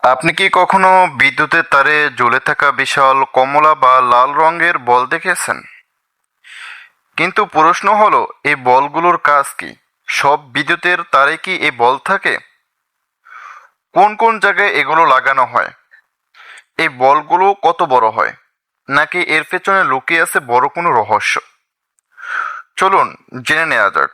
আপনি কি কখনো বিদ্যুতের তারে ঝুলে থাকা বিশাল কমলা বা লাল রঙের বল দেখেছেন? কিন্তু প্রশ্ন হলো, এই বলগুলোর কাজ কি? সব বিদ্যুতের তারে কি এই বল থাকে? কোন কোন জায়গায় এগুলো লাগানো হয়? এই বলগুলো কত বড় হয়? নাকি এর পেছনে লুকিয়ে আছে বড় কোনো রহস্য? চলুন জেনে নেওয়া যাক।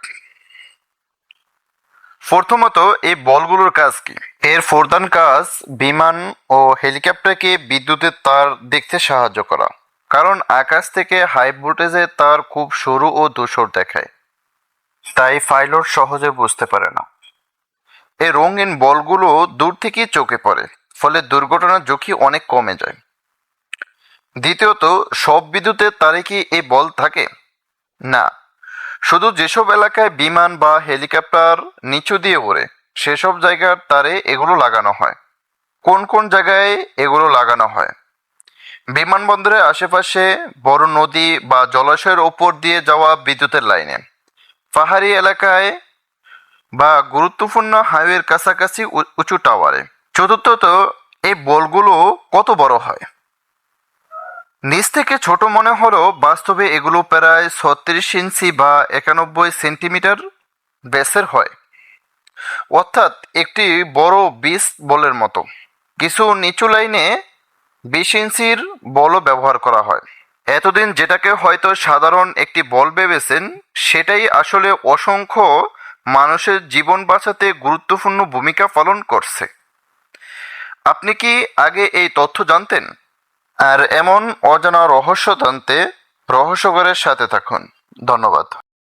প্রথমত, এই বলগুলোর কাজ কি? এর প্রধান কাজ বিমান ও হেলিকপ্টারকে বিদ্যুতের তার দেখতে সাহায্য করা। কারণ আকাশ থেকে হাই ভোল্টেজের তার খুব সরু ও ধূসর দেখায়, তাই পাইলট সহজে বুঝতে পারে না। এই রঙিন বলগুলো দূর থেকেই চোখে পড়ে, ফলে দুর্ঘটনার ঝুঁকি অনেক কমে যায়। দ্বিতীয়ত, সব বিদ্যুতের তারে কি এই বল থাকে? না, শুধু যেসব এলাকায় বিমান বা হেলিকপ্টার নিচু দিয়ে ওড়ে সেসব জায়গার তারে এগুলো লাগানো হয়। কোন কোন জায়গায় এগুলো লাগানো হয়? বিমানবন্দরের আশেপাশে, বড় নদী বা জলাশয়ের ওপর দিয়ে যাওয়া বিদ্যুতের লাইনে, পাহাড়ি এলাকায় বা গুরুত্বপূর্ণ হাইওয়ের কাছাকাছি উঁচু টাওয়ারে। চতুর্থত, এই বলগুলো কত বড় হয়? নিচ থেকে ছোট মনে হলেও বাস্তবে এগুলো প্রায় 36 ইঞ্চি বা 91 সেন্টিমিটার ব্যাসের হয়, অর্থাৎ একটি বড় বিস বলের মতো। কিছু নিচু লাইনে 20 ইঞ্চির বলও ব্যবহার করা হয়। এতদিন যেটাকে হয়তো সাধারণ একটি বল ভেবেছেন, সেটাই আসলে অসংখ্য মানুষের জীবন বাঁচাতে গুরুত্বপূর্ণ ভূমিকা পালন করছে। আপনি কি আগে এই তথ্য জানতেন? আর এমন অজানা রহস্য জানতে রহস্যঘরের সাথে থাকুন। ধন্যবাদ।